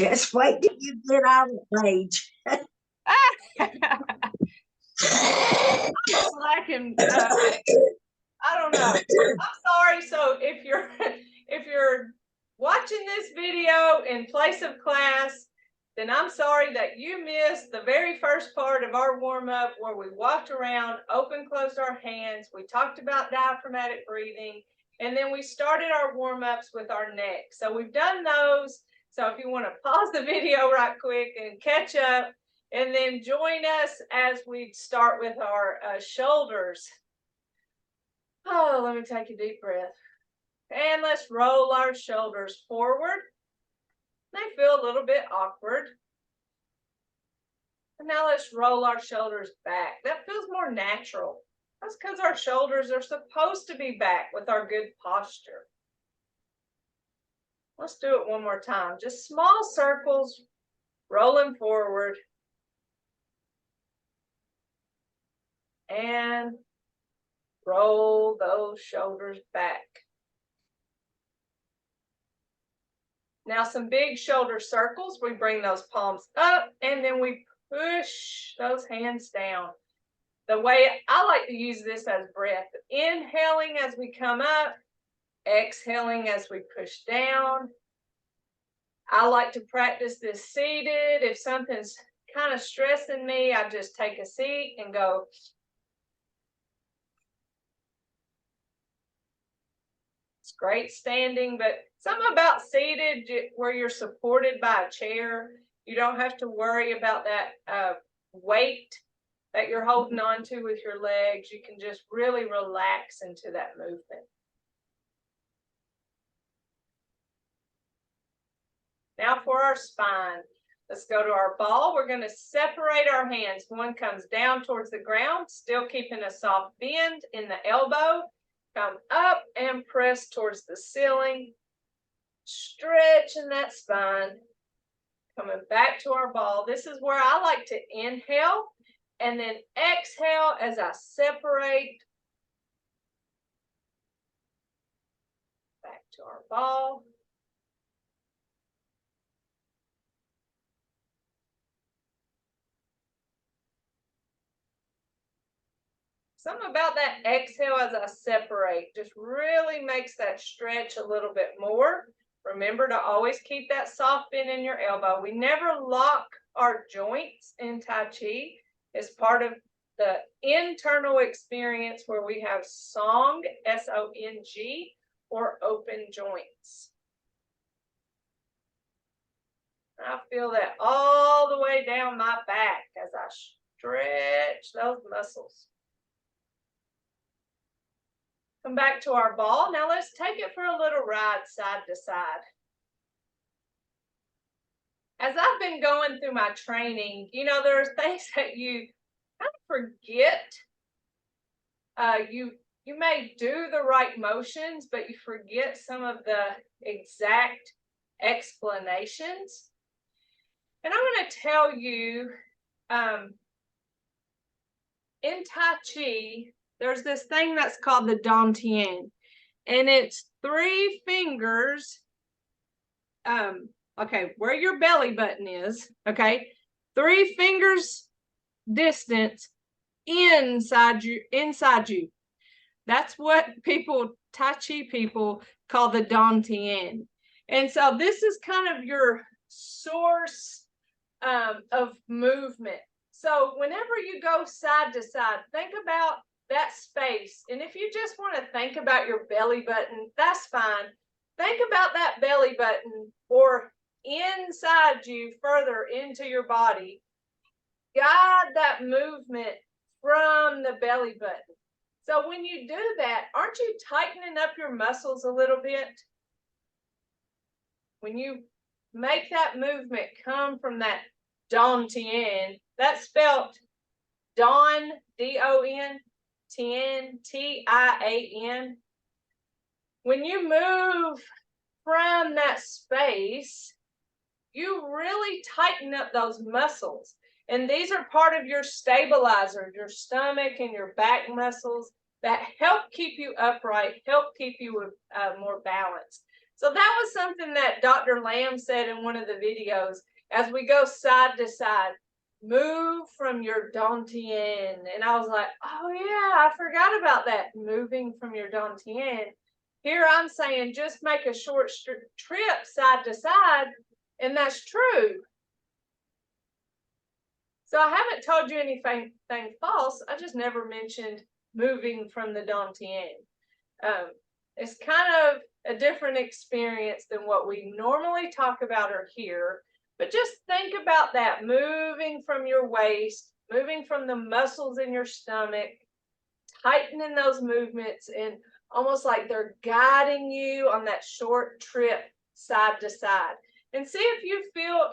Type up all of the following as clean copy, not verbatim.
Just wait till you get out of age. I'm slacking. I don't know. I'm sorry. So if you're watching this video in place of class, then I'm sorry that you missed the very first part of our warm-up where we walked around, closed our hands, we talked about diaphragmatic breathing, and then we started our warm-ups with our neck. So we've done those. So if you want to pause the video right quick and catch up, and then join us as we start with our shoulders. Oh, let me take a deep breath. And let's roll our shoulders forward. They feel a little bit awkward. And now let's roll our shoulders back. That feels more natural. That's because our shoulders are supposed to be back with our good posture. Let's do it one more time. Just small circles, rolling forward. And roll those shoulders back. Now some big shoulder circles. We bring those palms up and then we push those hands down. The way I like to use this as breath. Inhaling as we come up, exhaling as we push down. I like to practice this seated. If something's kind of stressing me, I just take a seat and go. It's great standing, but something about seated where you're supported by a chair. You don't have to worry about that weight that you're holding on to with your legs. You can just really relax into that movement. Now for our spine. Let's go to our ball. We're going to separate our hands. One comes down towards the ground, still keeping a soft bend in the elbow. Come up and press towards the ceiling. Stretching that spine. Coming back to our ball. This is where I like to inhale and then exhale as I separate. Back to our ball. Something about that exhale as I separate just really makes that stretch a little bit more. Remember to always keep that soft bend in your elbow. We never lock our joints in Tai Chi. It's part of the internal experience where we have song, S-O-N-G, or open joints. I feel that all the way down my back as I stretch those muscles. Come back to our ball. Now let's take it for a little ride side to side. As I've been going through my training, you know, there are things that you kind of forget. You may do the right motions, but you forget some of the exact explanations. And I'm going to tell you, in Tai Chi, there's this thing that's called the Dantian, and it's 3 fingers. Okay, where your belly button is, okay, 3 fingers distance inside you. That's what Tai Chi people call the Dantian. And so this is kind of your source of movement. So whenever you go side to side, think about that space. And if you just want to think about your belly button, that's fine. Think about that belly button or inside you further into your body. Guide that movement from the belly button. So when you do that, aren't you tightening up your muscles a little bit? When you make that movement come from that Dantian, that's spelled Don, D-O-N, Tien, T-I-A-N. When you move from that space, you really tighten up those muscles. And these are part of your stabilizer, your stomach and your back muscles that help keep you upright, help keep you more balanced. So that was something that Dr. Lamb said in one of the videos. As we go side to side, move from your dantian. And I was like, oh yeah, I forgot about that. Moving from your dantian. Here I'm saying just make a short trip side to side, and that's true. So I haven't told you anything false. I just never mentioned moving from the dantian. It's kind of a different experience than what we normally talk about or hear. But just think about that, moving from your waist, moving from the muscles in your stomach, tightening those movements, and almost like they're guiding you on that short trip side to side. And see if you feel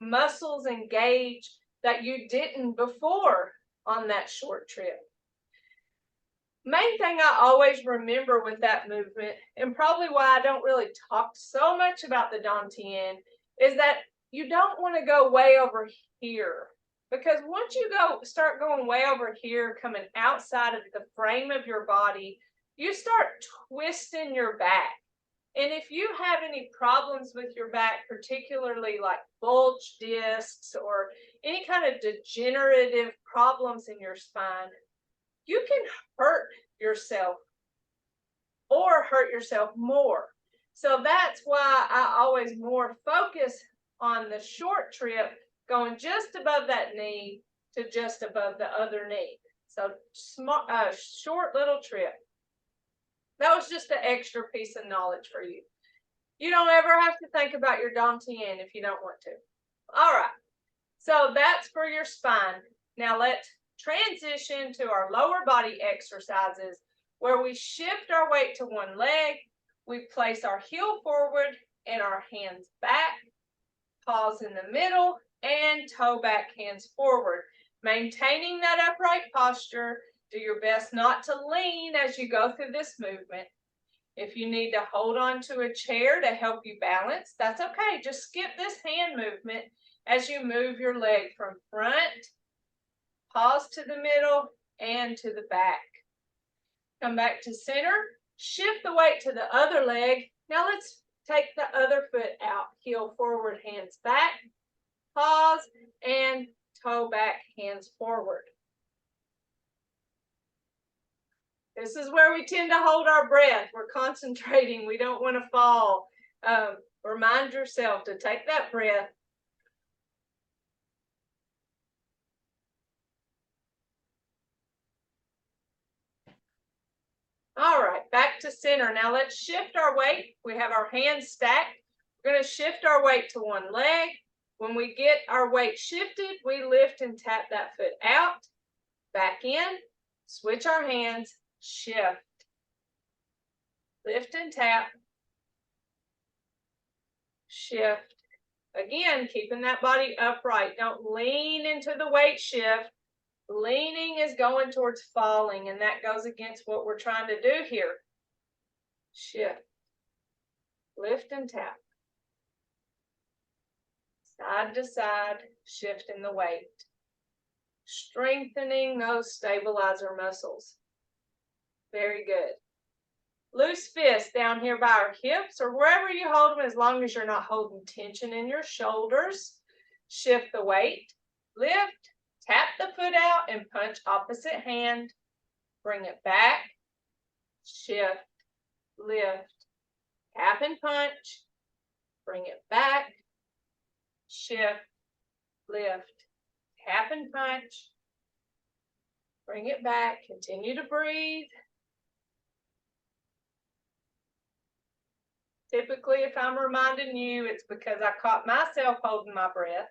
muscles engaged that you didn't before on that short trip. Main thing I always remember with that movement, and probably why I don't really talk so much about the dantian, is that you don't want to go way over here. Because once you start going way over here, coming outside of the frame of your body, you start twisting your back. And if you have any problems with your back, particularly like bulge discs or any kind of degenerative problems in your spine, you can hurt yourself or hurt yourself more. So that's why I always more focus on the short trip, going just above that knee to just above the other knee. So short little trip. That was just an extra piece of knowledge for you. You don't ever have to think about your dantian if you don't want to. All right. So that's for your spine. Now let's transition to our lower body exercises where we shift our weight to one leg. We place our heel forward and our hands back. Pause in the middle and toe back, hands forward. Maintaining that upright posture. Do your best not to lean as you go through this movement. If you need to hold on to a chair to help you balance, that's okay. Just skip this hand movement as you move your leg from front, pause to the middle, and to the back. Come back to center, shift the weight to the other leg. Now let's take the other foot out, heel forward, hands back, pause, and toe back, hands forward. This is where we tend to hold our breath. We're concentrating. We don't want to fall. Remind yourself to take that breath. All right, back to center. Now let's shift our weight. We have our hands stacked. We're going to shift our weight to one leg. When we get our weight shifted, we lift and tap that foot out, back in, switch our hands, shift, lift and tap, shift. Again, keeping that body upright. Don't lean into the weight shift. Leaning is going towards falling, and that goes against what we're trying to do here. Shift, lift and tap. Side to side, shifting the weight. Strengthening those stabilizer muscles. Very good. Loose fists down here by our hips or wherever you hold them, as long as you're not holding tension in your shoulders. Shift the weight, lift, tap the foot out and punch opposite hand. Bring it back, shift, lift, tap and punch. Bring it back, shift, lift, tap and punch. Bring it back, continue to breathe. Typically, if I'm reminding you, it's because I caught myself holding my breath,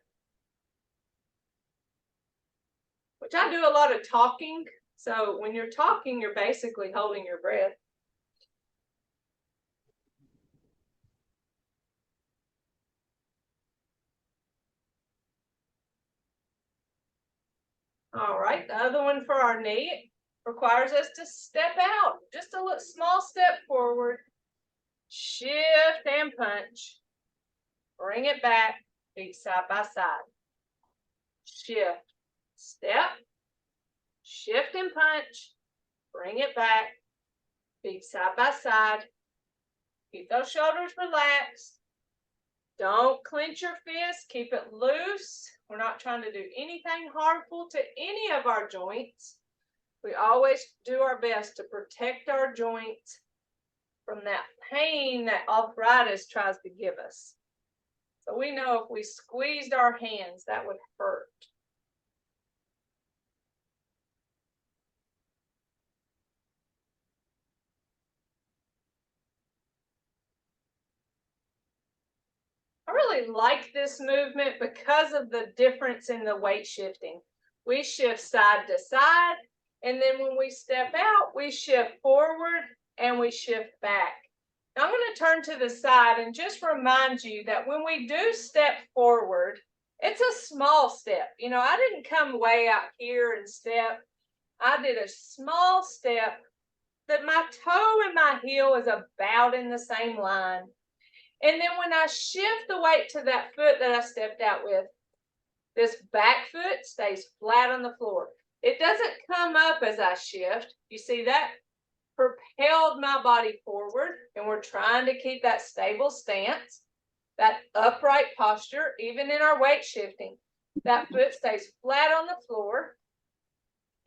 which I do a lot of talking. So when you're talking, you're basically holding your breath. All right, the other one for our knee requires us to step out, just a little small step forward. Shift and punch. Bring it back, feet side by side. Shift, step, shift and punch. Bring it back, feet side by side. Keep those shoulders relaxed. Don't clench your fist. Keep it loose. We're not trying to do anything harmful to any of our joints. We always do our best to protect our joints from that pain that arthritis tries to give us. So we know if we squeezed our hands, that would hurt. I really like this movement because of the difference in the weight shifting. We shift side to side, and then when we step out, we shift forward and we shift back. Now I'm going to turn to the side and just remind you that when we do step forward, it's a small step. You know, I didn't come way out here and step. I did a small step that my toe and my heel is about in the same line. And then when I shift the weight to that foot that I stepped out with, this back foot stays flat on the floor. It doesn't come up as I shift. You see that propelled my body forward, and we're trying to keep that stable stance, that upright posture, even in our weight shifting. That foot stays flat on the floor.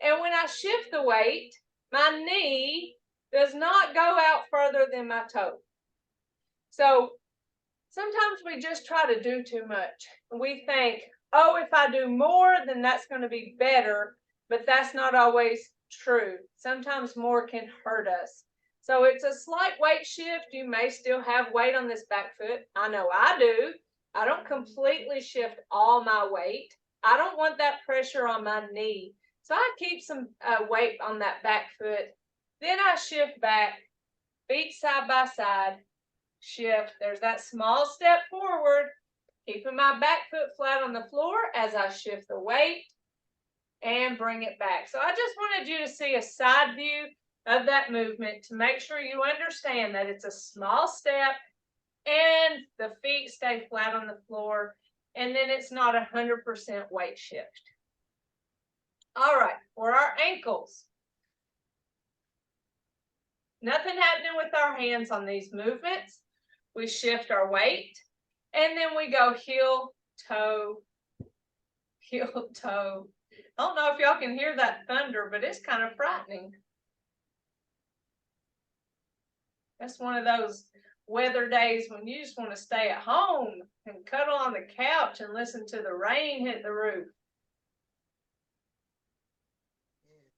And when I shift the weight, my knee does not go out further than my toe. So sometimes we just try to do too much. We think, oh, if I do more, then that's going to be better. But that's not always true. Sometimes more can hurt us. So it's a slight weight shift. You may still have weight on this back foot. I know I do. I don't completely shift all my weight. I don't want that pressure on my knee. So I keep some weight on that back foot. Then I shift back, feet side by side. Shift. There's that small step forward, keeping my back foot flat on the floor as I shift the weight and bring it back. So I just wanted you to see a side view of that movement to make sure you understand that it's a small step and the feet stay flat on the floor, and then it's not 100% weight shift. All right, for our ankles. Nothing happening with our hands on these movements. We shift our weight, and then we go heel, toe, heel, toe. I don't know if y'all can hear that thunder, but it's kind of frightening. That's one of those weather days when you just want to stay at home and cuddle on the couch and listen to the rain hit the roof.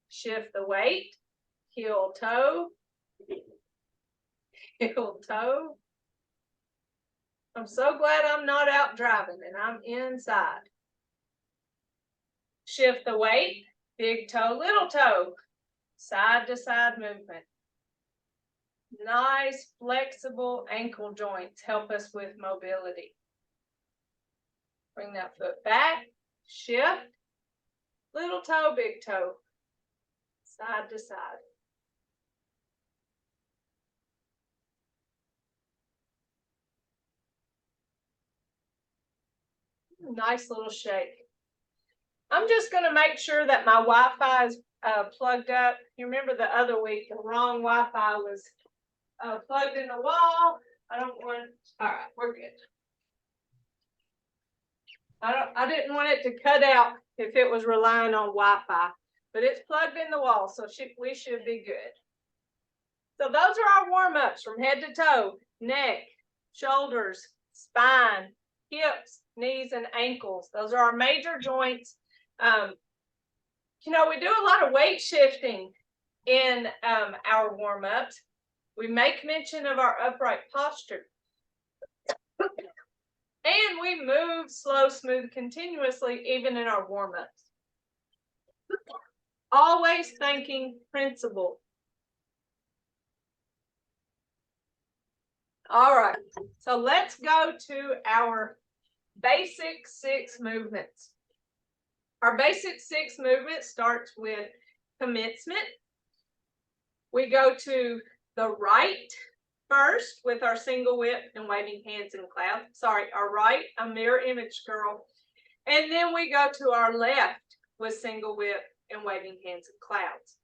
Shift the weight, heel, toe, heel, toe. I'm so glad I'm not out driving and I'm inside. Shift the weight, big toe, little toe, side to side movement. Nice, flexible ankle joints help us with mobility. Bring that foot back, shift, little toe, big toe, side to side. Nice little shake. I'm just going to make sure that my Wi-Fi is plugged up. You remember the other week, the wrong Wi-Fi was plugged in the wall. I don't want, all right, we're good. I didn't want it to cut out if it was relying on Wi-Fi, but it's plugged in the wall, so we should be good. So those are our warm-ups from head to toe, neck, shoulders, spine, hips, knees, and ankles. Those are our major joints. You know, we do a lot of weight shifting in our warm-ups. We make mention of our upright posture. And we move slow, smooth, continuously, even in our warm-ups. Always thinking principle. All right, so let's go to our basic 6 movements. Our basic 6 movement starts with commencement. We go to the right first with our single whip and waving hands in cloud. Sorry, our right, a mirror image girl. And then we go to our left with single whip and waving hands in clouds.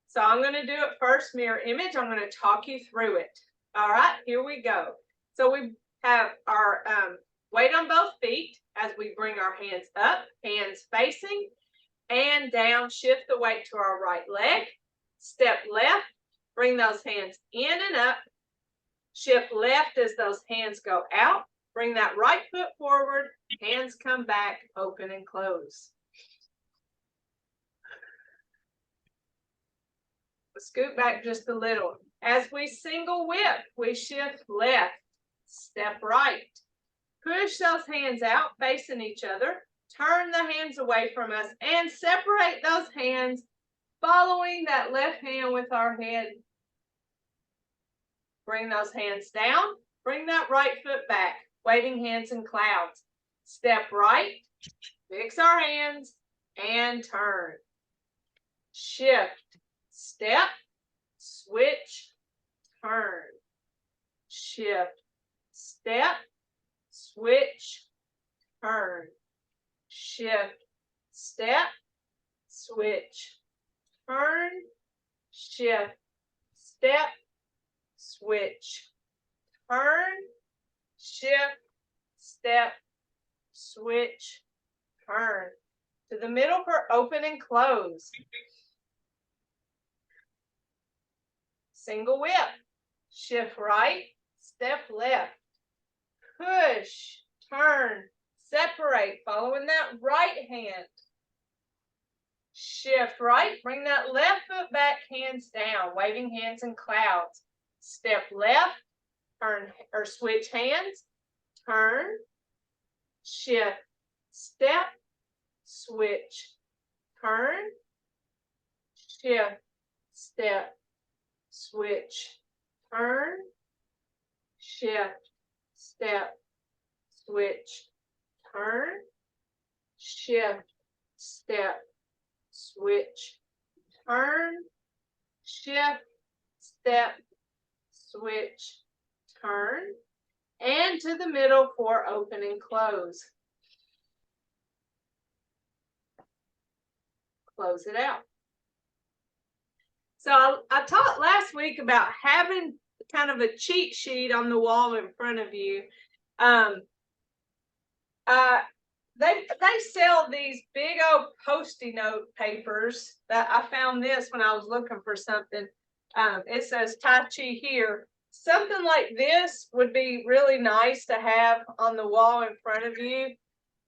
So I'm going to do it first, mirror image. I'm going to talk you through it. All right, here we go. So we have our weight on both feet as we bring our hands up, hands facing, and down. Shift the weight to our right leg. Step left, bring those hands in and up. Shift left as those hands go out. Bring that right foot forward, hands come back, open and close. Scoot back just a little. As we single whip, we shift left, step right. Push those hands out, facing each other. Turn the hands away from us and separate those hands, following that left hand with our head. Bring those hands down. Bring that right foot back. Waving hands in clouds. Step right. Fix our hands and turn. Shift. Step. Switch. Turn. Shift. Step. Switch. Turn. Shift. Step. Switch. Turn. Shift. Step. Switch. Turn. Shift. Step. Switch. Turn. To the middle for open and close. Single whip. Shift right. Step left. Push. Turn. Separate. Following that right hand. Shift right. Bring that left foot back. Hands down. Waving hands in clouds. Step left. Turn or switch hands. Turn. Shift. Step. Switch. Turn. Shift. Step. Switch. Turn. Shift. Step. Switch. Turn. Shift. Step. Switch. Turn. Shift. Step. Switch. Turn. And to the middle for open and close. Close it out. So I taught last week about having kind of a cheat sheet on the wall in front of you. They sell these big old Post-it note papers. That I found this when I was looking for something. It says Tai Chi here. Something like this would be really nice to have on the wall in front of you.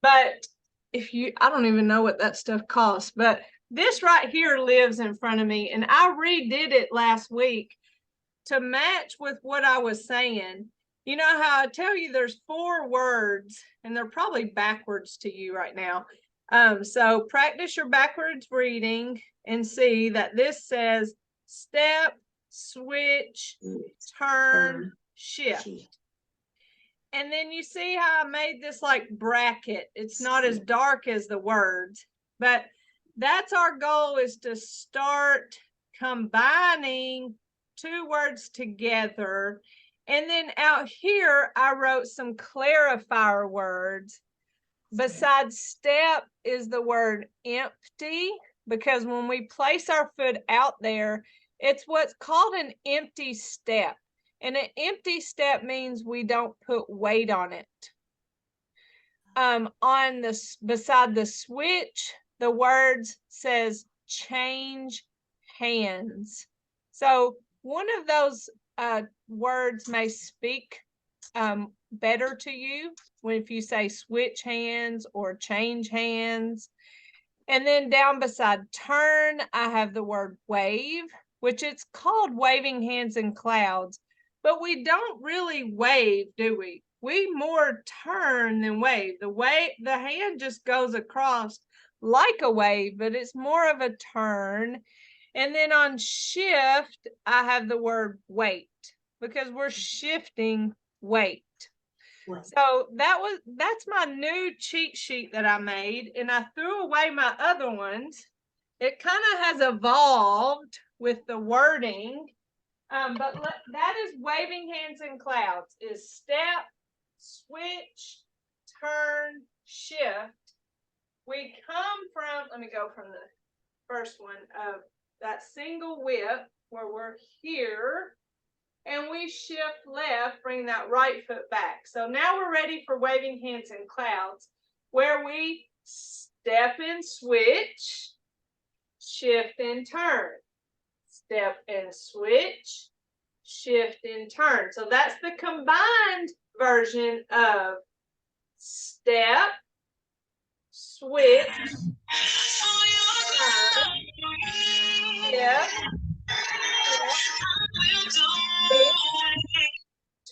But I don't even know what that stuff costs, but this right here lives in front of me, and I redid it last week to match with what I was saying. You know how I tell you there's 4 words, and they're probably backwards to you right now. So practice your backwards reading and see that this says step, switch, turn, shift. And then you see how I made this like bracket. It's not as dark as the words, but that's our goal, is to start combining 2 words together. And then out here, I wrote some clarifier words. Besides step is the word empty, because when we place our foot out there, it's what's called an empty step. And an empty step means we don't put weight on it. On this, beside the switch, the words says change hands. So one of those words may speak better to you if you say switch hands or change hands. And then down beside turn, I have the word wave, which it's called waving hands in clouds, but we don't really wave, do we? We more turn than wave. The hand just goes across like a wave, but it's more of a turn. And then on shift, I have the word weight, because we're shifting weight. So that's my new cheat sheet that I made, and I threw away my other ones. It kind of has evolved with the wording, but that is waving hands in clouds, is step, switch, turn, shift. We come from, let me go from the first one of that single whip where we're here. and we shift left, bring that right foot back. So now we're ready for waving hands in clouds, where we step and switch, shift and turn, step and switch, shift and turn. So that's the combined version of step, switch,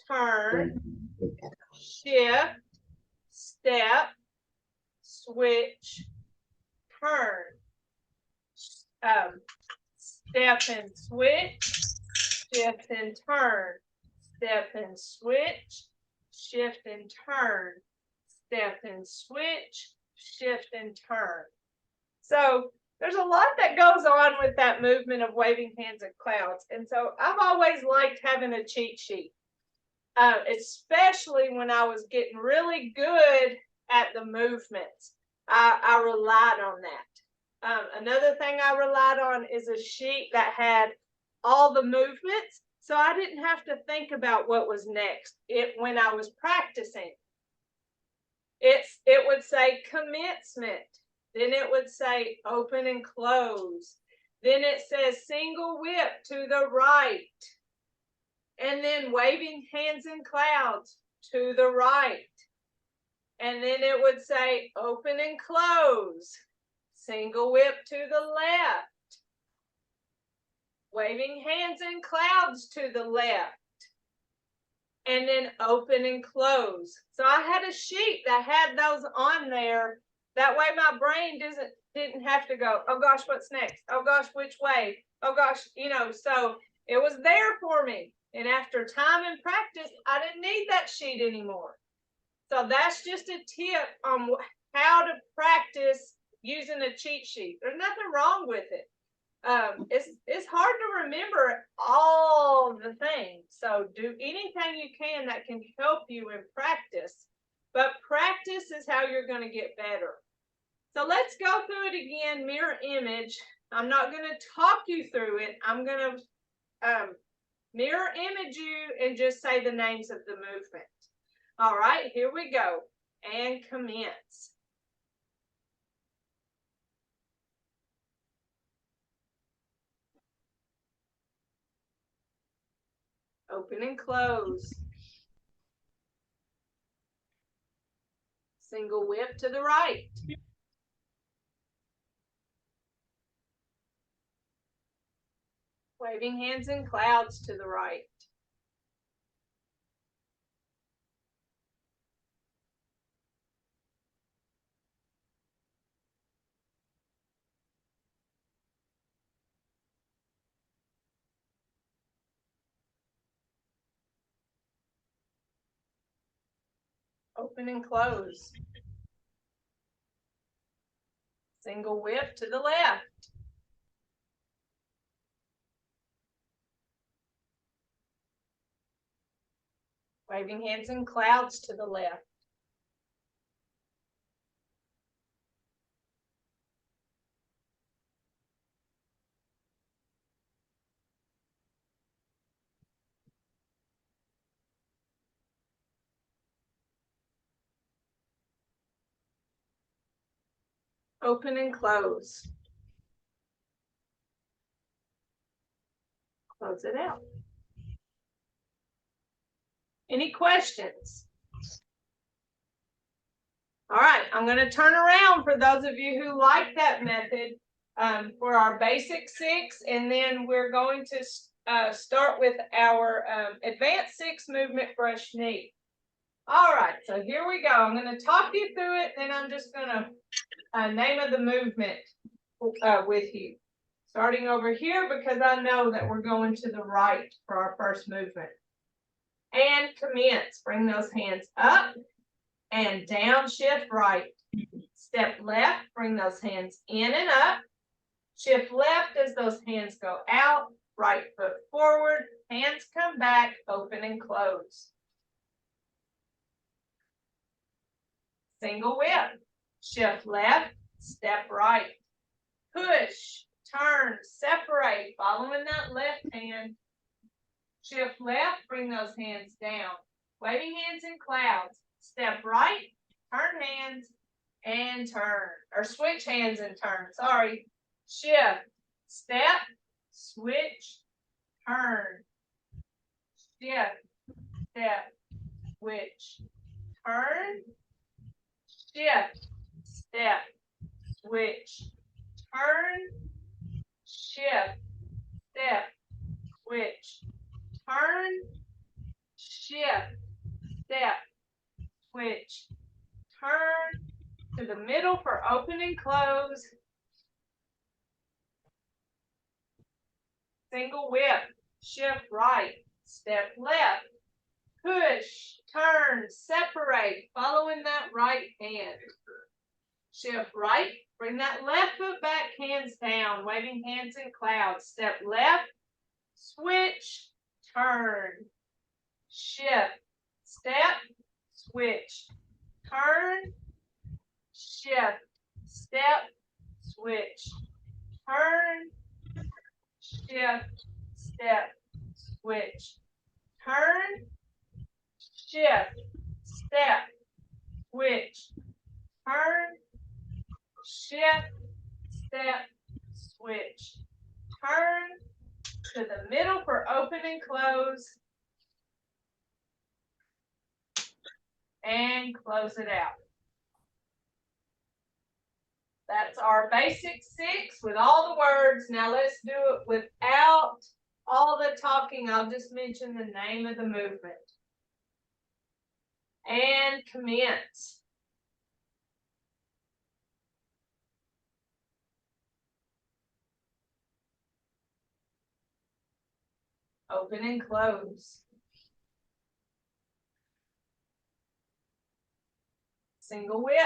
turn, turn, shift, step, switch, turn. Step and switch, shift and turn, step and switch, shift and turn, step and switch, shift and turn. So there's a lot that goes on with that movement of waving hands in clouds. And so I've always liked having a cheat sheet, especially when I was getting really good at the movements. I relied on that. Another thing I relied on is a sheet that had all the movements, so I didn't have to think about what was next. When I was practicing, it would say commencement, then it would say open and close, then it says single whip to the right, and then waving hands in clouds to the right, and then it would say open and close, single whip to the left, waving hands in clouds to the left, and then open and close. So I had a sheet that had those on there. That way my brain didn't have to go, oh gosh, what's next? Oh gosh, which way? Oh gosh, so it was there for me. And after time and practice, I didn't need that sheet anymore. So that's just a tip on how to practice using a cheat sheet. There's nothing wrong with it. It's hard to remember all the things. So do anything you can that can help you in practice. But practice is how you're going to get better. So let's go through it again, mirror image. I'm not going to talk you through it. I'm going to mirror image you and just say the names of the movement. All right, here we go. And commence. Open and close. Single whip to the right. Waving hands in clouds to the right. Open and close. Single whip to the left. Waving hands in clouds to the left. Open and close. Close it out. Any questions? All right, I'm going to turn around for those of you who like that method for our basic 6, and then we're going to start with our advanced 6 movement brush knee. All right, so here we go. I'm going to talk you through it, then I'm just going to name of the movement with you. Starting over here because I know that we're going to the right for our first movement. And commence. Bring those hands up and down, shift right. Step left, bring those hands in and up. Shift left as those hands go out. Right foot forward, hands come back, open and close. Single whip. Shift left, step right. Push, turn, separate, following that left hand. Shift left, bring those hands down. Waving hands in clouds. Step right, turn hands, and turn. Or switch hands and turn. Sorry. Shift, step, switch, turn. Shift, step, switch, turn. Shift, step, switch, turn. Shift, step, switch, turn. Shift, step, switch, turn. To the middle for open and close. Single whip, shift right, step left, push, turn, separate, following that right hand. Shift right, bring that left foot back, hands down, waving hands in clouds. Step left, switch, turn, shift, step, switch, turn, shift, step, switch, turn, shift, step, switch, turn, shift, step, switch, turn, shift, step, switch, turn. To the middle for open and close. And close it out. That's our basic 6 with all the words. Now let's do it without all the talking. I'll just mention the name of the movement. And commence. Open and close. Single whip.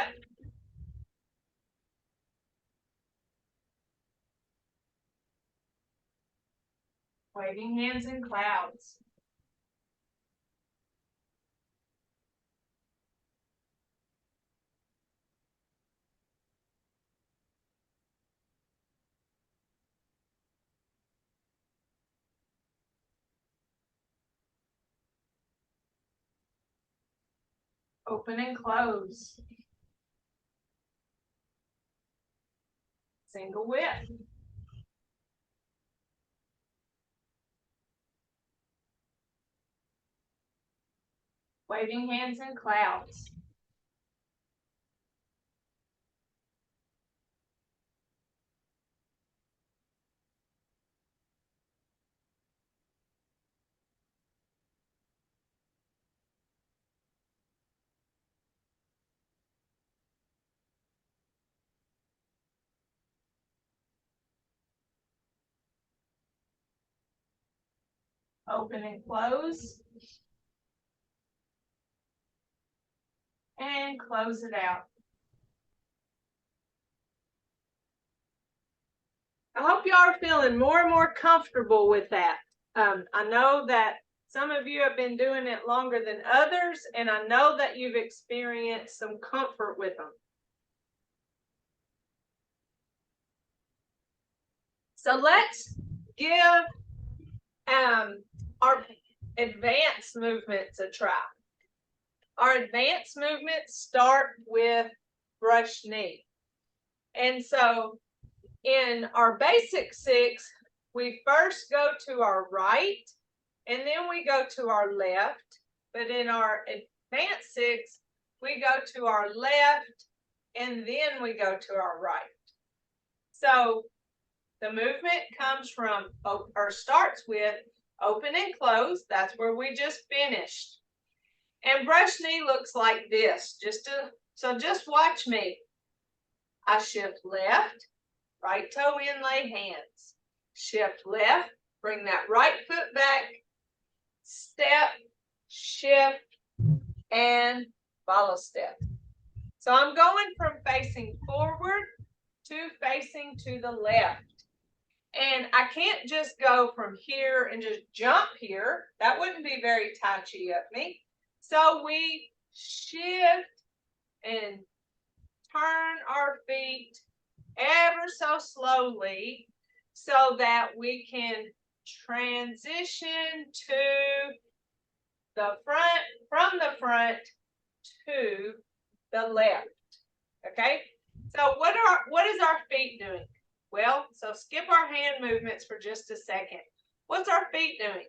Waving hands in clouds. Open and close. Single whip. Waving hands in clouds. Open and close. And close it out. I hope you are feeling more and more comfortable with that. I know that some of you have been doing it longer than others, and I know that you've experienced some comfort with them. So let's give our advanced movements a try. Our advanced movements start with brush knee. And so in our basic 6, we first go to our right and then we go to our left. But in our advanced 6, we go to our left and then we go to our right. So the movement comes from, or starts with open and close. That's where we just finished. And brush knee looks like this. So just watch me. I shift left, right toe in, lay hands. Shift left, bring that right foot back, step, shift, and follow step. So I'm going from facing forward to facing to the left. And I can't just go from here and just jump here. That wouldn't be very Tai Chi of me. So we shift and turn our feet ever so slowly so that we can transition to the front, from the front to the left. Okay, so what is our feet doing? Well, so skip our hand movements for just a second. What's our feet doing?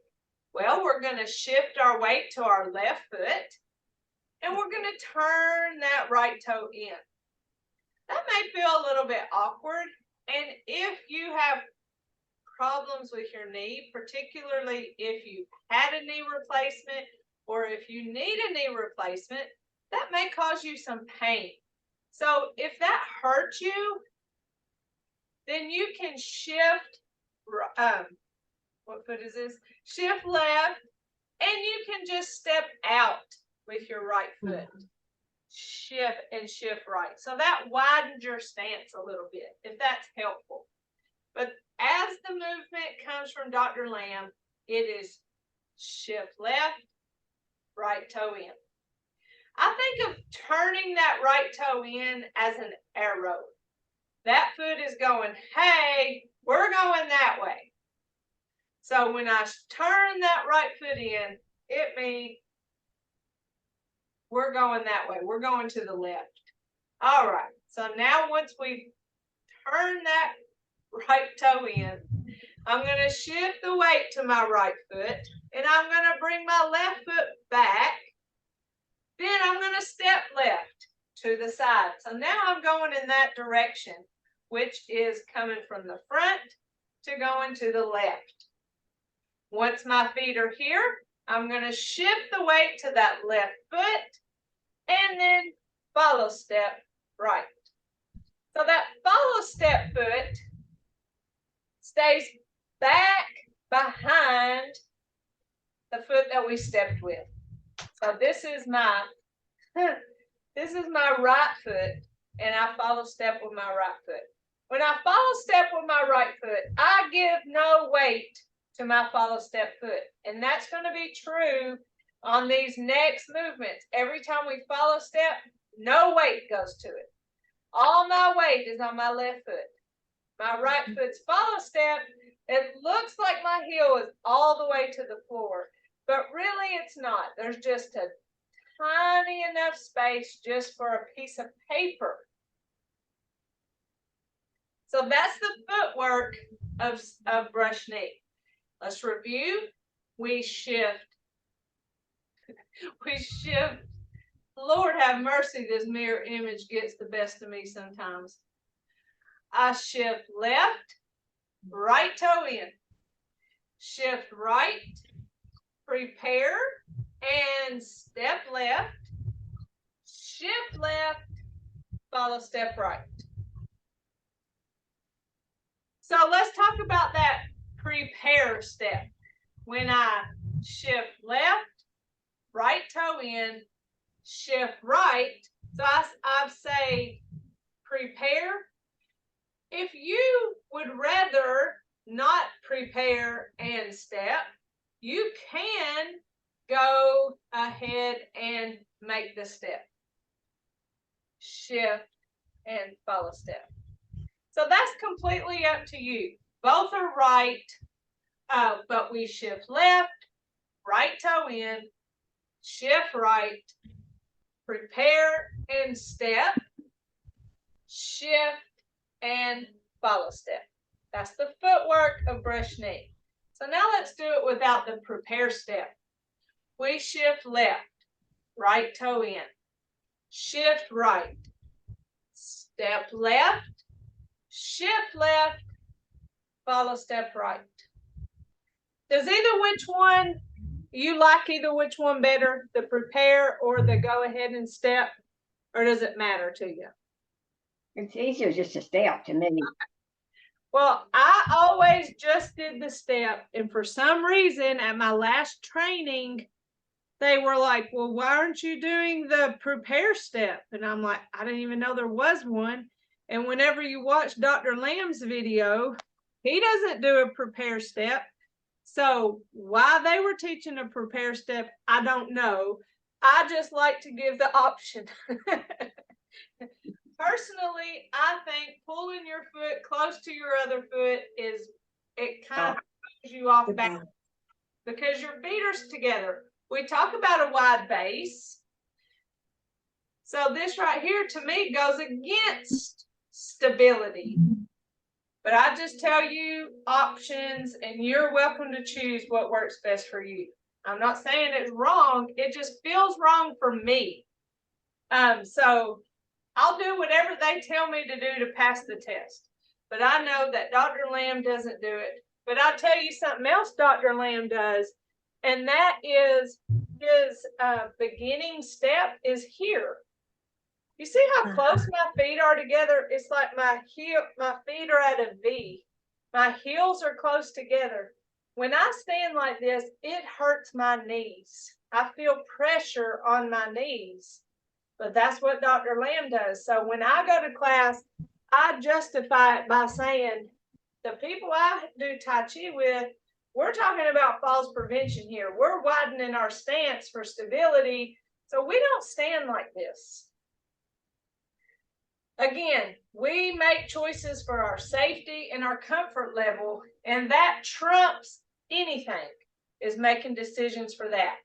Well, we're going to shift our weight to our left foot, and we're going to turn that right toe in. That may feel a little bit awkward, and if you have problems with your knee, particularly if you had a knee replacement or if you need a knee replacement, that may cause you some pain. So if that hurts you, then you can shift, what foot is this? Shift left, and you can just step out with your right foot. Shift and shift right. So that widens your stance a little bit, if that's helpful. But as the movement comes from Dr. Lamb, it is shift left, right toe in. I think of turning that right toe in as an arrow. That foot is going, hey, we're going that way. So when I turn that right foot in, it means we're going that way. We're going to the left. All right. So now once we turn that right toe in, I'm going to shift the weight to my right foot, and I'm going to bring my left foot back. Then I'm going to step left to the side. So now I'm going in that direction, which is coming from the front to going to the left. Once my feet are here, I'm going to shift the weight to that left foot and then follow step right. So that follow step foot stays back behind the foot that we stepped with. So this is my right foot, and I follow step with my right foot. When I follow step with my right foot, I give no weight to my follow step foot. And that's going to be true on these next movements. Every time we follow step, no weight goes to it. All my weight is on my left foot. My right foot's follow step, it looks like my heel is all the way to the floor, but really it's not. There's just a tiny enough space just for a piece of paper. So that's the footwork of brush knee. Let's review. We shift. Lord have mercy, this mirror image gets the best of me sometimes. I shift left, right toe in. Shift right, prepare, and step left. Shift left, follow step right. So let's talk about that prepare step. When I shift left, right toe in, shift right, so I say prepare. If you would rather not prepare and step, you can go ahead and make the step. Shift and follow step. So that's completely up to you. Both are right, but we shift left, right toe in, shift right, prepare and step, shift and follow step. That's the footwork of brush knee. So now let's do it without the prepare step. We shift left, right toe in, shift right, step left, shift left, follow step right. Does either which one, you like either which one better, the prepare or the go ahead and step, or does it matter to you? It's easier just to step to me. Well, I always just did the step, and for some reason at my last training, they were like, well, why aren't you doing the prepare step? And I'm like, I didn't even know there was one. And whenever you watch Dr. Lamb's video, he doesn't do a prepare step. So why they were teaching a prepare step, I don't know. I just like to give the option. Personally, I think pulling your foot close to your other foot it kind of you off Goodbye. balance because your feet are together. We talk about a wide base. So this right here to me goes against stability. But I just tell you options and you're welcome to choose what works best for you. I'm not saying it's wrong. It just feels wrong for me. So I'll do whatever they tell me to do to pass the test. But I know that Dr. Lamb doesn't do it. But I'll tell you something else Dr. Lamb does. And that is his beginning step is here. You see how close my feet are together? It's like my feet are at a V. My heels are close together. When I stand like this, it hurts my knees. I feel pressure on my knees. But that's what Dr. Lamb does. So when I go to class, I justify it by saying the people I do Tai Chi with, we're talking about falls prevention here. We're widening our stance for stability. So we don't stand like this. Again, we make choices for our safety and our comfort level, and that trumps anything, is making decisions for that.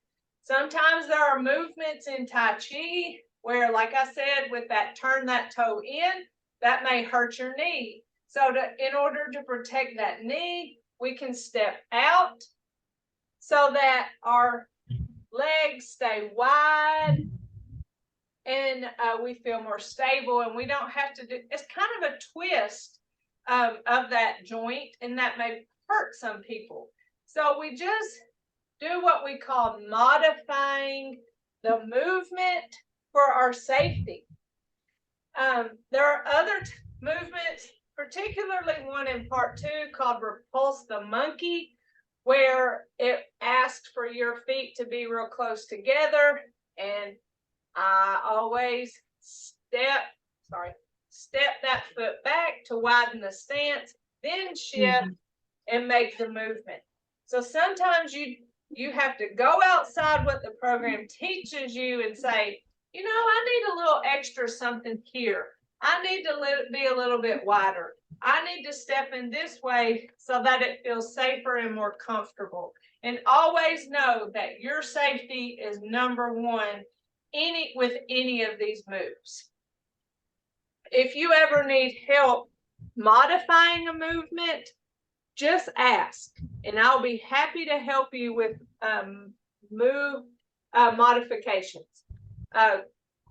Sometimes there are movements in Tai Chi where, like I said, with that turn that toe in, that may hurt your knee. So in order to protect that knee, we can step out so that our legs stay wide and we feel more stable, and we don't have to do, it's kind of a twist of that joint, and that may hurt some people. So we just do what we call modifying the movement for our safety. There are other movements, particularly one in part 2 called Repulse the Monkey, where it asks for your feet to be real close together, and I always step that foot back to widen the stance, then shift and make the movement. So sometimes you have to go outside what the program teaches you and say, you know, I need a little extra something here. I need to be a little bit wider. I need to step in this way so that it feels safer and more comfortable. And always know that your safety is number one with any of these moves. If you ever need help modifying a movement, just ask, and I'll be happy to help you with move modifications.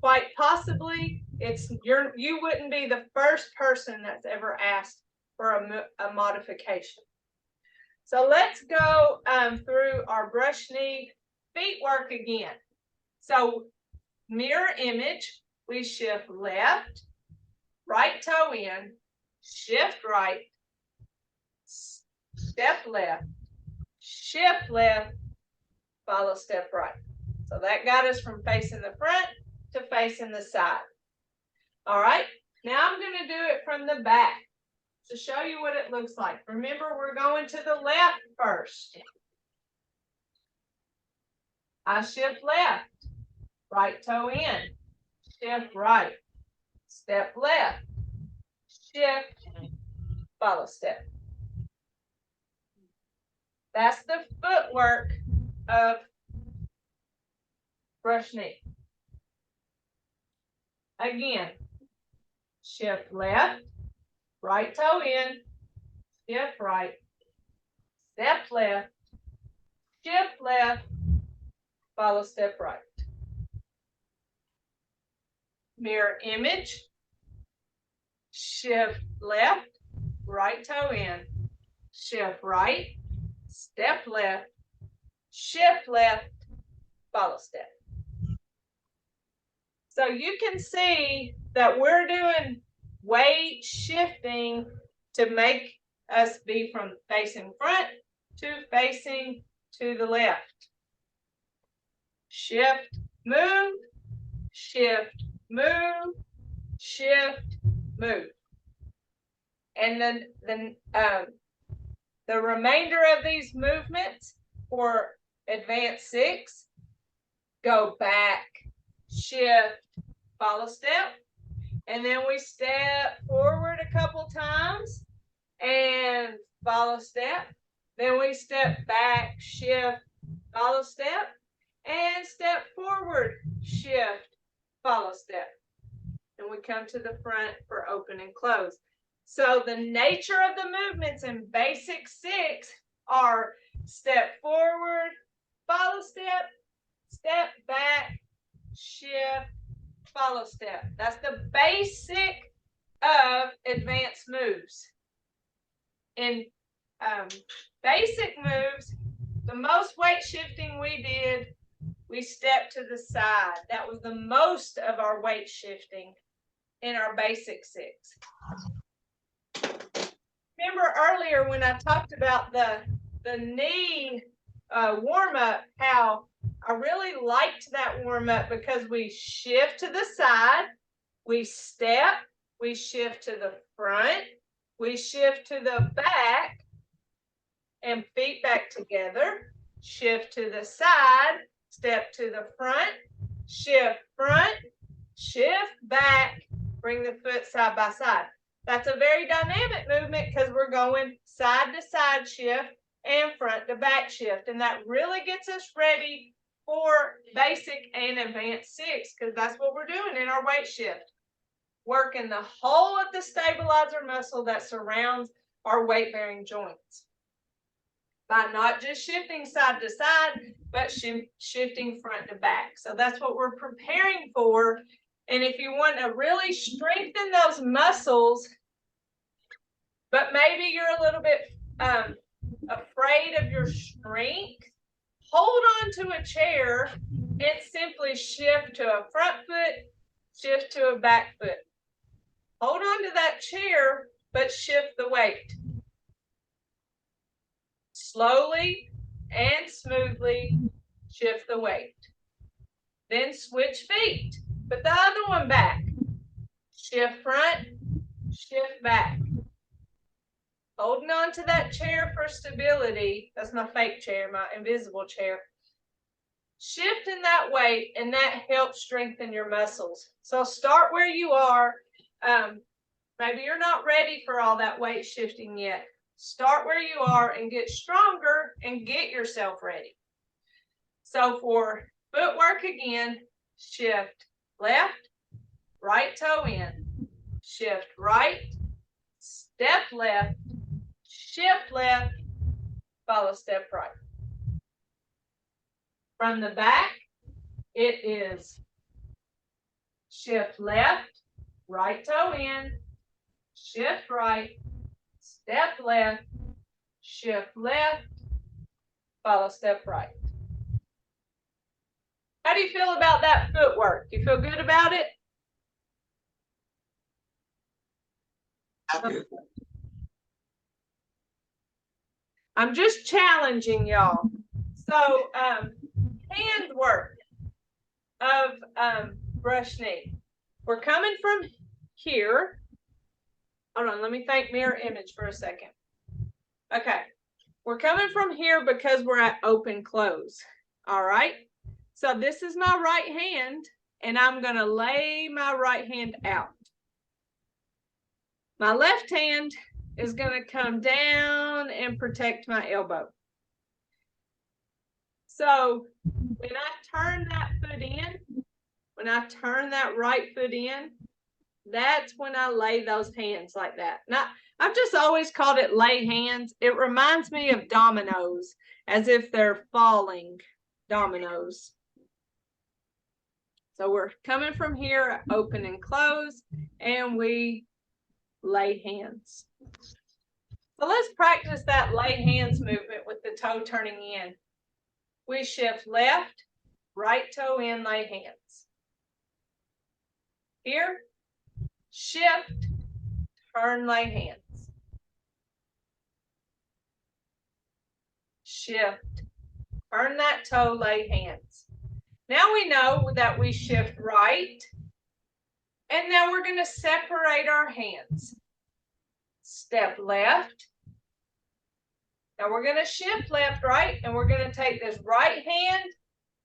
Quite possibly, you wouldn't be the first person that's ever asked for a modification. So let's go through our brush knee feet work again. So mirror image, we shift left, right toe in, shift right, step left, shift left, follow step right. So that got us from facing the front to facing the side. All right, now I'm going to do it from the back to show you what it looks like. Remember, we're going to the left first. I shift left, right toe in, shift right, step left, shift, follow step. That's the footwork of brush knee. Again, shift left, right toe in, shift right, step left, shift left, follow step right. Mirror image, shift left, right toe in, shift right, step left, shift left, follow step. So you can see that we're doing weight shifting to make us be from facing front to facing to the left. Shift, move, shift, move, shift, move. And then the remainder of these movements for advanced 6, go back, shift, follow step, and then we step forward a couple times and follow step, Then we step back, shift, follow step, and step forward, shift, follow step. And we come to the front for open and close. So the nature of the movements in basic 6 are step forward, follow step, step back, shift, follow step. That's the basic of advanced moves. In basic moves, the most weight shifting we did, we stepped to the side. That was the most of our weight shifting in our basic 6. Remember earlier when I talked about the knee warm-up, how I really liked that warm-up because we shift to the side, we step, we shift to the front, we shift to the back, and feet back together, shift to the side, step to the front, shift, back, bring the foot side by side. That's a very dynamic movement because we're going side to side shift and front to back shift. And that really gets us ready for basic and advanced 6 because that's what we're doing in our weight shift. Working the whole of the stabilizer muscle that surrounds our weight bearing joints. By not just shifting side to side, but shifting front to back. So that's what we're preparing for. And if you want to really strengthen those muscles, but maybe you're a little bit afraid of your strength, hold on to a chair and simply shift to a front foot, shift to a back foot. Hold on to that chair, but shift the weight. Slowly and smoothly shift the weight. Then switch feet. Put the other one back. Shift front, shift back. Holding on to that chair for stability. That's my fake chair, my invisible chair. Shifting that weight, and that helps strengthen your muscles. So start where you are. Maybe you're not ready for all that weight shifting yet. Start where you are and get stronger and get yourself ready. So for footwork again, shift left, right toe in, shift right, step left, shift left, follow step right. From the back, it is shift left, right toe in, shift right, step left, shift left, follow step right. How do you feel about that footwork? You feel good about it? I'm just challenging y'all. So hand work of brush knee. We're coming from here. Hold on, let me think mirror image for a second. Okay, we're coming from here because we're at open close. All right, so this is my right hand, and I'm gonna lay my right hand out. My left hand is gonna come down and protect my elbow. So when I turn that foot in, when I turn that right foot in, that's when I lay those hands like that. Now, I've just always called it lay hands. It reminds me of dominoes, as if they're falling dominoes. So we're coming from here, open and close, and we lay hands. So let's practice that lay hands movement with the toe turning in. We shift left, right toe in, lay hands. Here, shift, turn, lay hands. Shift, turn that toe, lay hands. Now we know that we shift right, and now we're going to separate our hands. Step left. Now we're going to shift left, right, and we're going to take this right hand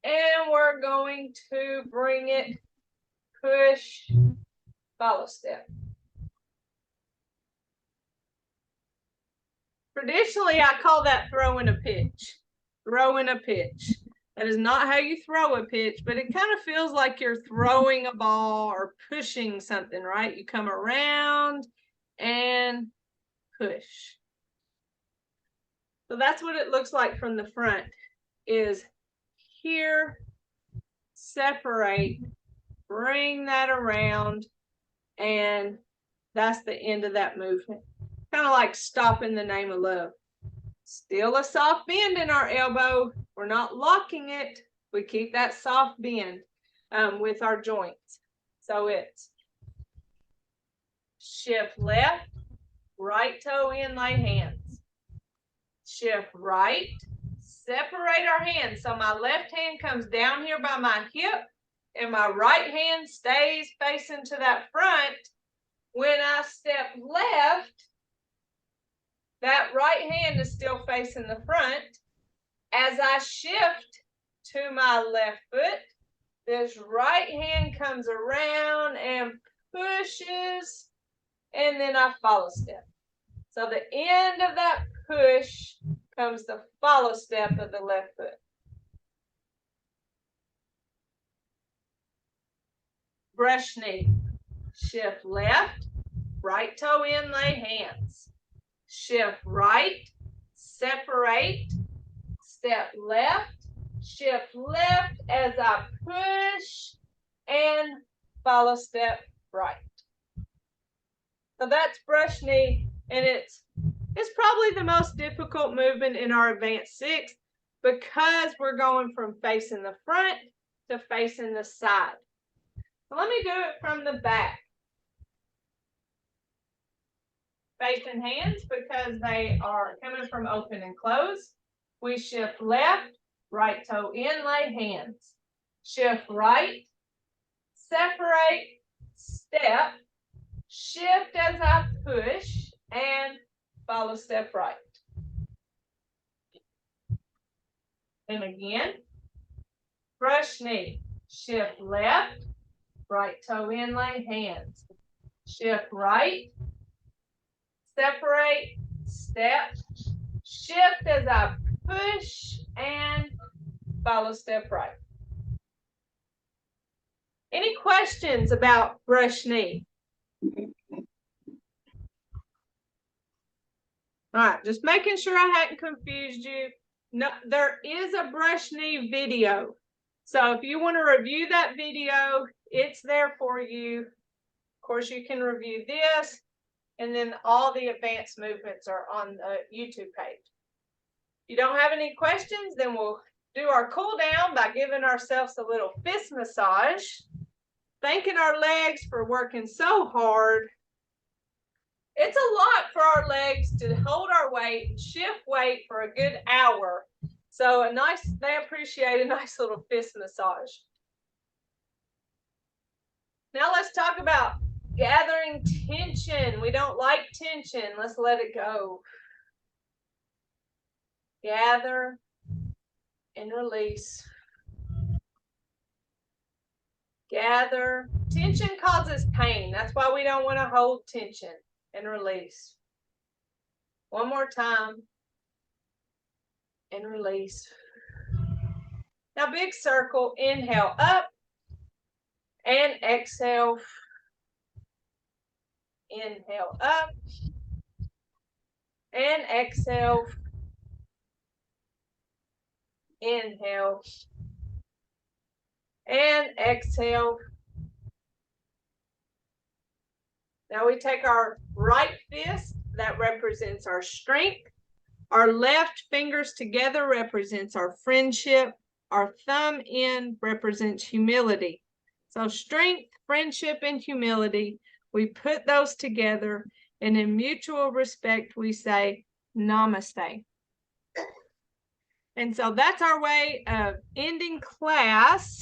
and we're going to bring it, push, follow step. Traditionally, I call that throwing a pitch. Throwing a pitch. That is not how you throw a pitch, but it kind of feels like you're throwing a ball or pushing something, right? You come around and push. So that's what it looks like from the front, is here, separate, bring that around, and that's the end of that movement. Kind of like stop in the name of love. Still a soft bend in our elbow. We're not locking it. We keep that soft bend with our joints. So it's shift left, right toe in, lay hands. Shift right, separate our hands. So my left hand comes down here by my hip and my right hand stays facing to that front. When I step left, that right hand is still facing the front. As I shift to my left foot, this right hand comes around and pushes, and then I follow step. So the end of that push comes the follow step of the left foot. Brush knee. Shift left, right toe in, lay hands. Shift right, separate, step left, shift left as I push, and follow step right. So that's brush knee, and it's probably the most difficult movement in our advanced 6 because we're going from facing the front to facing the side. So let me do it from the back. Facing hands because they are coming from open and close. We shift left, right toe in, lay hands. Shift right, separate, step, shift as I push, and follow step right. And again, brush knee, shift left, right toe in, lay hands. Shift right, separate, step, shift as I push, and follow step right. Any questions about brush knee? All right, just making sure I hadn't confused you. No, there is a brush knee video. So if you want to review that video, it's there for you. Of course, you can review this, and then all the advanced movements are on the YouTube page. If you don't have any questions, then we'll do our cool down by giving ourselves a little fist massage, thanking our legs for working so hard. It's a lot for our legs to hold our weight and shift weight for a good hour. So they appreciate a nice little fist massage. Now let's talk about gathering tension. We don't like tension. Let's let it go. Gather and release. Gather. Tension causes pain. That's why we don't want to hold tension. And release. One more time. And release. Now big circle. Inhale up. And exhale. Inhale up. And exhale. Inhale. And exhale. Now we take our right fist, that represents our strength. Our left fingers together represents our friendship. Our thumb end represents humility. So strength, friendship, and humility, we put those together, and in mutual respect, we say namaste. And so that's our way of ending class.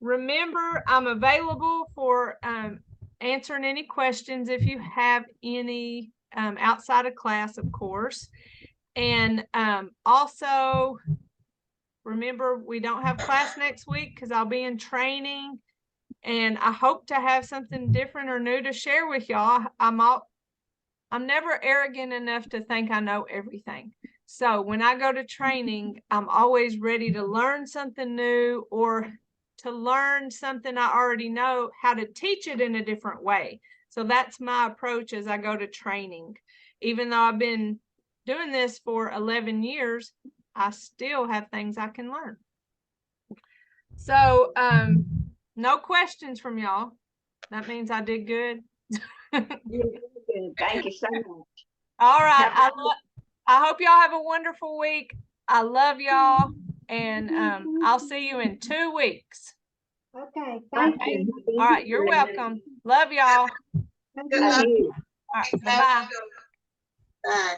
Remember, I'm available for answering any questions if you have any outside of class, of course. And also, remember, we don't have class next week because I'll be in training. And I hope to have something different or new to share with y'all. I'm never arrogant enough to think I know everything. So when I go to training, I'm always ready to learn something new or to learn something I already know, how to teach it in a different way. So that's my approach as I go to training. Even though I've been doing this for 11 years, I still have things I can learn. So no questions from y'all. That means I did good. You're good. Thank you so much. All right. I hope y'all have a wonderful week. I love y'all. And I'll see you in 2 weeks. Okay, thank Okay. you. All right. You're welcome. Love y'all. Thank Good luck. you. All right. Bye-bye. Bye.